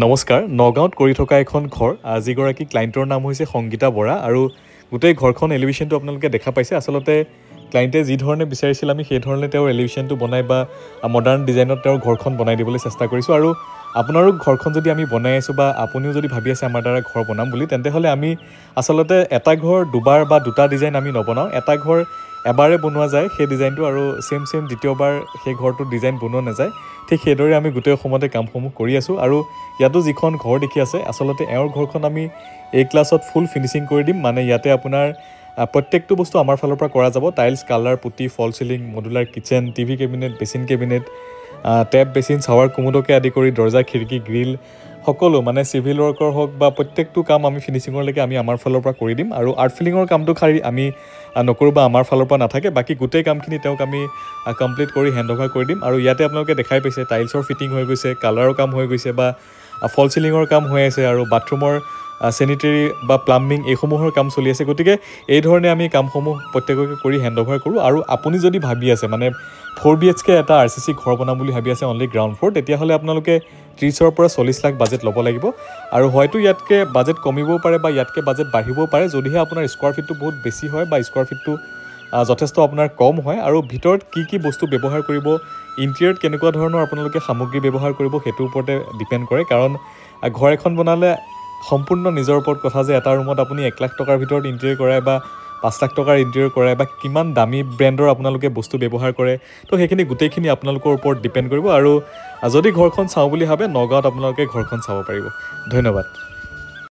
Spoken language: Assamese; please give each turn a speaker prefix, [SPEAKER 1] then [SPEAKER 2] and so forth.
[SPEAKER 1] নমস্কাৰ নগাঁৱত কৰি থকা এখন ঘৰ যিগৰাকী ক্লায়েণ্টৰ নাম হৈছে সংগীতা বৰা আৰু গোটেই ঘৰখন এলিভেশ্যনটো আপোনালোকে দেখা পাইছে আচলতে ক্লায়েণ্টে যি ধৰণে বিচাৰিছিল আমি সেই ধৰণে তেওঁৰ এলিভেশ্যনটো বনাই বা মডাৰ্ণ ডিজাইনত তেওঁৰ ঘৰখন বনাই দিবলৈ চেষ্টা কৰিছোঁ আৰু আপোনাৰো ঘৰখন যদি আমি বনাই আছোঁ বা আপুনিও যদি ভাবি আছে আমাৰ দ্বাৰা ঘৰ বনাম বুলি তেন্তে হ'লে আমি আচলতে এটা ঘৰ দুবাৰ বা দুটা ডিজাইন আমি নবনাওঁ এটা ঘৰ এবাৰে বনোৱা যায় সেই ডিজাইনটো আৰু সেম দ্বিতীয়বাৰ সেই ঘৰটোৰ ডিজাইন বনোৱা নাযায় ঠিক সেইদৰে আমি গোটেই অসমতে কামসমূহ কৰি আছোঁ আৰু ইয়াতো যিখন ঘৰ দেখি আছে আচলতে এওঁৰ ঘৰখন আমি এ ক্লাছত ফুল ফিনিচিং কৰি দিম মানে ইয়াতে আপোনাৰ প্ৰত্যেকটো বস্তু আমাৰ ফালৰ পৰা কৰা যাব tiles colour putty false ceiling modular kitchen TV cabinet basin cabinet tap basin shower কুমুদকে আদি কৰি দৰ্জা খিৰিকী গ্ৰিল সকলো মানে চিভিল ৱৰ্কৰ হওক বা প্ৰত্যেকটো কাম আমি ফিনিচিঙৰলৈকে আমি আমাৰ ফালৰ পৰা কৰি দিম আৰু আৰ্ট ফিলিঙৰ কামটো খালি আমি নকৰোঁ বা আমাৰ ফালৰ পৰা নাথাকে বাকী গোটেই কামখিনি তেওঁক আমি কমপ্লিট কৰি হেণ্ড অভাৰ কৰি দিম আৰু ইয়াতে আপোনালোকে দেখাই পাইছে টাইলছৰ ফিটিং হৈ গৈছে কালাৰৰ কাম হৈ গৈছে বা ফল চিলিঙৰ কাম হৈ আছে আৰু বাথৰুমৰ চেনিটেৰী বা প্লাম্বিং এইসমূহৰ কাম চলি আছে গতিকে এই ধৰণে আমি কামসমূহ প্ৰত্যেককে কৰি হেণ্ড অভাৰ কৰোঁ আৰু আপুনি যদি ভাবি আছে মানে 4 BHK এটা RCC ঘৰ বনাম বুলি ভাবি আছে অনলি গ্ৰাউণ্ড ফ্ল'ৰ তেতিয়াহ'লে আপোনালোকে 30ৰ পৰা 40 লাখ বাজেট ল'ব লাগিব আৰু হয়তো ইয়াতকৈ বাজেট কমিবও পাৰে বা ইয়াতকৈ বাজেট বাঢ়িবও পাৰে যদিহে আপোনাৰ স্কোৱাৰ ফিটটো বহুত বেছি হয় বা স্কোৱাৰ ফিটটো যথেষ্ট আপোনাৰ কম হয় আৰু ভিতৰত কি বস্তু ব্যৱহাৰ কৰিব ইণ্টেৰিয়ৰত কেনেকুৱা ধৰণৰ আপোনালোকে সামগ্ৰী ব্যৱহাৰ কৰিব সেইটোৰ ওপৰতে ডিপেণ্ড কৰে কাৰণ ঘৰ এখন বনালে সম্পূৰ্ণ নিজৰ ওপৰত কথা যে এটা ৰুমত আপুনি 1 লাখ টকাৰ ভিতৰত ইণ্টেৰিয়ৰ কৰাই বা 5 লাখ টকাৰ ইণ্টেৰিয়ৰ কৰাই বা কিমান দামী ব্ৰেণ্ডৰ আপোনালোকে বস্তু ব্যৱহাৰ কৰে তো সেইখিনি গোটেইখিনি আপোনালোকৰ ওপৰত ডিপেণ্ড কৰিব আৰু যদি ঘৰখন চাওঁ বুলি ভাবে নগাঁৱত আপোনালোকে ঘৰখন চাব পাৰিব ধন্যবাদ